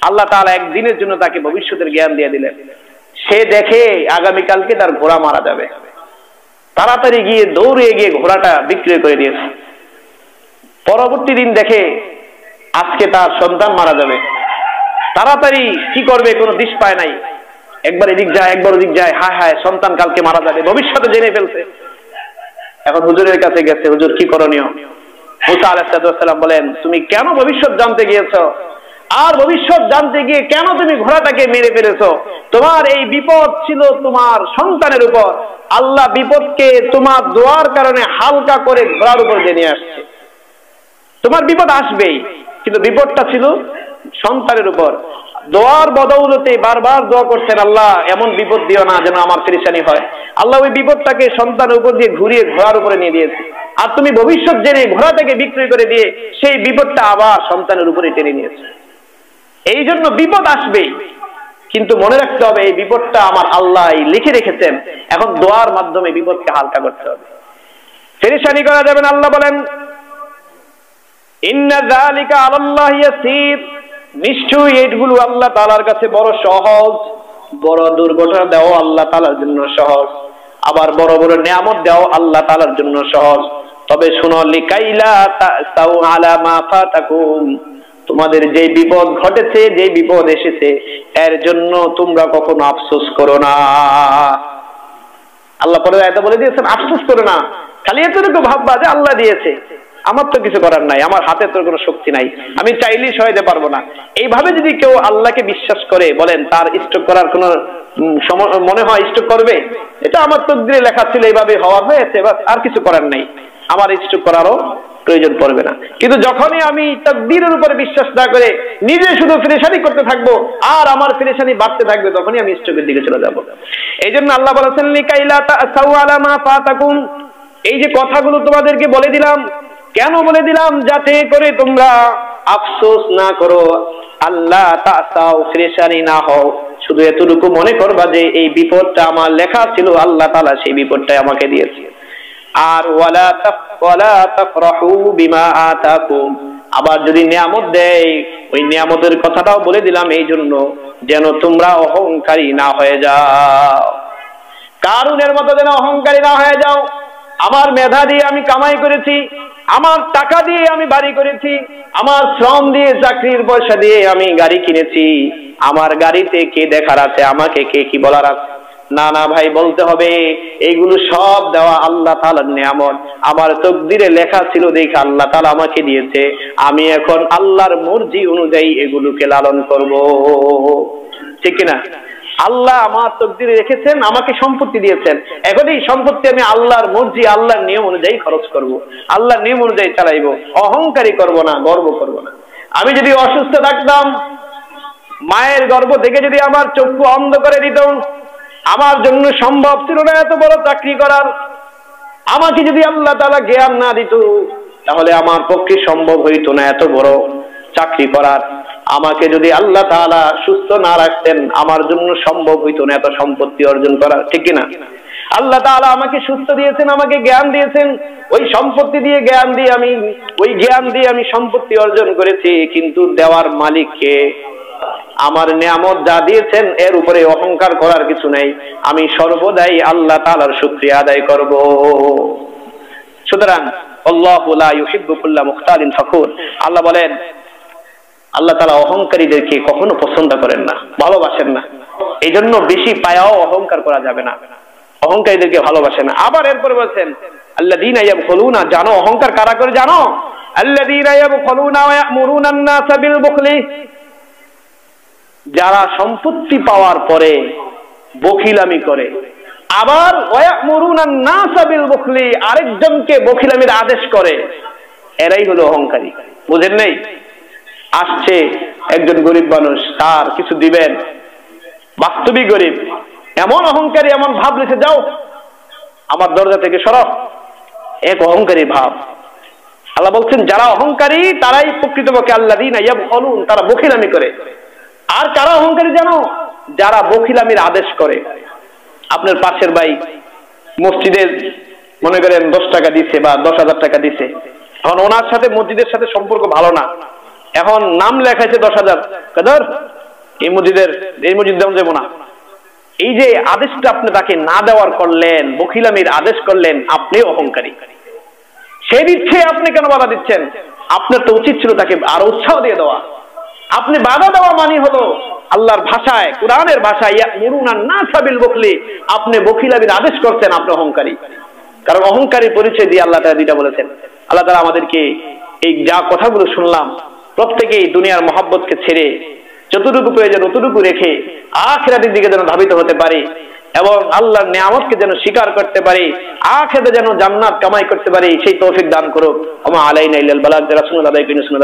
Speaker 1: আল্লাহ তাআলা একদিনের জন্য তাকে ভবিষ্যতের জ্ঞান দিয়ে দিলেন। সে দেখে আগামীকালকে তার ঘোড়া মারা যাবে, তাড়াতাড়ি গিয়ে দৌড়ে গিয়ে ঘোড়াটা বিক্রি করে দিয়েছে। পরবর্তী দিন দেখে আজকে তার সন্তান মারা যাবে, তাড়াতাড়ি কি করবে কোনো দিশ পায় নাই, একবার এদিক যায় একবার ওদিক যায়, হায় হায় সন্তান কালকে মারা যাবে, ভবিষ্যতে জেনে ফেলছে। এখন হুজুরের কাছে গেছে, হুজুর কি করণীয়? মুসা আলাইহিস সালাম বলেন, তুমি কেন ভবিষ্যৎ জানতে গিয়েছো? আর ভবিষ্যৎ জানতে গিয়ে কেন তুমি ঘোড়াটাকে মেরে ফেলেছো? তোমার এই বিপদ ছিল তোমার সন্তানের উপর, আল্লাহ বিপদকে তোমার দোয়ার কারণে হালকা করে ঘোড়ার উপর নিয়ে আসছে। তোমার বিপদ আসবেই, কিন্তু বিপদটা ছিল সন্তানের উপর। দোয়ার বদৌলতে বারবার দোয়া করছেন, আল্লাহ এমন বিপদ দিও না যেন আমার পেরেশানি হয়। আল্লাহ ওই বিপদটাকে সন্তানের উপর দিয়ে ঘুরিয়ে ঘোড়ার উপরে নিয়ে দিয়েছে। আর তুমি ভবিষ্যৎ জেনে ঘোড়াটাকে বিক্রি করে দিয়ে সেই বিপদটা আবার সন্তানের উপরে টেনে নিয়েছে। এই জন্য বিপদ আসবেই, কিন্তু মনে রাখতে হবে এই বিপদটা আমার আল্লাহ লিখে রেখেছেন। এখন দোয়ার মাধ্যমে বিপদকে হালকা করতে হবে, পেরেশানি করা যাবে না। আল্লাহ বলেন, ইন্না যালিকা আলাল্লাহি ইয়াসীর, নিশ্চয়ই এইগুলো আল্লাহ তাআলার কাছে বড় সহজ, বড় দুর্ঘটনা দেওয়া আল্লাহ তাআলার জন্য সহজ। আবার বড় বড় নিয়ামত দেওয়া আল্লাহ তাআলার জন্য সহজ। তবে শুনো, লিকাইলা তাসাউ আলা মা ফাতাকুম, তোমাদের যে বিপদ ঘটেছে, যে বিপদ এসেছে, এর জন্য তোমরা কখনো আফসোস করো না। আল্লাহ পরে আয়াতে বলে দিয়েছেন আফসোস করো না। খালি এতটুকু ভাববা যে আল্লাহ দিয়েছে, আমার তো কিছু করার নাই, আমার হাতে তো কোনো শক্তি নাই, আমি চাইলেই সহায়তে পারবো না। এইভাবে যদি কেউ আল্লাহকে বিশ্বাস করে, বলেন তার স্ট্রোক করার কোনো মনে হয় স্ট্রোক করবে? এটা আমার তকদিরে লেখা ছিল, এইভাবে হওয়ার হয়েছে, বাস, আর কিছু করার নাই, আমার স্ট্রোক করারও প্রয়োজন পড়বে না। কিন্তু যখনই আমি তাকদীরের উপরে বিশ্বাস না করে নিজে শুধু পেরেশানি করতে থাকবো আর আমার পেরেশানি বাড়তে থাকবে, তখনই আমি স্ট্রোকের দিকে চলে যাব। এই জন্য আল্লাহ বলেছেন লিকাইলা তাসাউ আলা মা ফাতাকুম, এই যে কথাগুলো তোমাদেরকে বলে দিলাম, কেন বলে দিলাম? যাতে করে তোমরা আফসোস না করো, আল্লাহ তাসাউ, পেরেশানি না হও। শুধু এতটুকু মনে করবা যে এই বিপদটা আমার লেখা ছিল, আল্লাহ তাআলা সেই বিপদটাই আমাকে দিয়েছে। আর ওয়ালা তাফরাহু বিমা আতাকুম, আবার যদি নিয়ামত দেয়, ওই নিয়ামতের কথাটাও বলে দিলাম এই জন্য যেন তোমরা অহংকারী না হয়ে যাও। কারুনের মতো যেন অহংকারী না হয়ে যাও। আমার মেধা দিয়ে আমি কামাই করেছি, আমার টাকা দিয়ে আমি বাড়ি করেছি, আমার শ্রম দিয়ে, চাকরির পয়সা দিয়ে আমি গাড়ি কিনেছি, আমার গাড়িতে কে দেখার আছে, আমাকে কে কি বলার আছে? না না ভাই, বলতে হবে এইগুলো সব দেওয়া আল্লাহ তাআলার নিয়ামত, আমার তকদিরে লেখা ছিল দেখে আল্লাহ তাআলা আমাকে দিয়েছে, আমি এখন আল্লাহর মর্জি অনুযায়ী এগুলোকে লালন করব। ঠিক কিনা? আল্লাহ আমার তকদিরে রেখেছেন, আমাকে সম্পত্তি দিয়েছেন, এখন এই সম্পত্তি আমি আল্লাহর মর্জি, আল্লাহর নিয়ম অনুযায়ী খরচ করব, আল্লাহর নিয়ম অনুযায়ী চালাইবো, অহংকারী করব না, গর্ব করব না। আমি যদি অসুস্থ থাকতাম, মায়ের গর্ভ থেকে যদি আমার চক্ষু অন্ধ করে দিত, আমার জন্য সম্ভব ছিল না এত বড় চাকরি করার। আমাকে যদি আল্লাহ তাআলা জ্ঞান না দিত, তাহলে আমার পক্ষে সম্ভব হইতো না এত বড় চাকরি করার। আমাকে যদি আল্লাহ তাআলা সুস্থ না রাখতেন, আমার জন্য সম্ভব হইতো না এত সম্পত্তি অর্জন করার। ঠিক কিনা? আল্লাহ তাআলা আমাকে সুস্থ দিয়েছেন, আমাকে জ্ঞান দিয়েছেন, ওই সম্পত্তি দিয়ে, জ্ঞান দিয়ে আমি, ওই জ্ঞান দিয়ে আমি সম্পত্তি অর্জন করেছি, কিন্তু দেওয়ার মালিককে, আমার নিয়ামত যা দিয়েছেন এর উপরে অহংকার করার কিছু নাই। আমি সর্বদাই আল্লাহ তাআলার শুকরিয়া আদায় করব। সুতরাং আল্লাহু লা ইউহিব্বু কুল্লা মুখতালিন ফখুর, আল্লাহ বলেন আল্লাহ তাআলা অহংকারীদেরকে কখনো পছন্দ করেন না, ভালোবাসেন না। এই জন্য বেশি পায়াও অহংকার করা যাবে না, অহংকারীদেরকে ভালোবাসেন না। আবার এরপরে বলছেন আল্লাযীনা ইয়াবখুলুনা, জানো অহংকার কারা করে জানো? আল্লাযীনা ইয়াবখুলুনা ওয়া ইয়া'মুরুনা আন-নাসা বিল বুখলি, যারা সম্পত্তি পাওয়ার পরে বখিলামি করে, আবার ওয়া'মুরুনা আন-নাসা বিল বুখলি, আরেকজনকে বখিলামির আদেশ করে, এরাই হলো অহংকারী। বুঝেন নাই? আসছে একজন গরিব মানুষ, তার কিছু দিবেন, বাস্তবিক গরিব, এমন অহংকারী, এমন ভাব লিখে যাও আমার দরজা থেকে সরো, এক অহংকারী ভাব। আল্লাহ বলছেন যারা অহংকারী তারাই প্রকৃতপক্ষে আল্লাযীনা ইয়াবখুলুন, তারা বখিলামি করে। আর কারা অহংকারী জানো? যারা বখিলামির আদেশ করে। আপনার পাশের ভাই মসজিদের মনে করেন 10 টাকা দিচ্ছে বা 10,000 টাকা দিচ্ছে, এখন ওনার সাথে মসজিদের সাথে সম্পর্ক ভালো না, এখন নাম লেখাইছে 10,000, কাদর এই মসজিদ দেওয়া যাবে না। এই যে আদেশটা আপনি তাকে না দেওয়ার করলেন, বখিলামির আদেশ করলেন, আপনি অহংকারী। সে দিচ্ছে, আপনি কেন বাধা দিচ্ছেন? আপনার তো উচিত ছিল তাকে আরো উৎসাহ দিয়ে দেওয়া। আপনি বাধা দেওয়া মানে হলো আল্লাহর ভাষায়, কোরআনের ভাষায় ইয়া'মুরুনা আন-নাসা বিল বুখলি, আপনি বখিলামির আদেশ করছেন, আপনি অহংকারী। কারণ অহংকারী পরিচয় দিয়ে আল্লাহ তাআলা দুইটা বলেছেন। আল্লাহ তাআলা আমাদেরকে এই যা কথাগুলো শুনলাম, প্রত্যেকেই দুনিয়ার মহব্বতকে ছেড়ে যতটুকু প্রয়োজন ততটুকু রেখে আখিরাতের দিকে যেন ধাবিত হতে পারি এবং আল্লাহর নিয়ামতকে যেন স্বীকার করতে পারি, আখিরাতে যেন জান্নাত কামাই করতে পারি, সেই তৌফিক দান করুক। ওয়া মা আলাইনা ইল্লাল বালাগ, যারা শুনুন আদায় করেন শুনুন।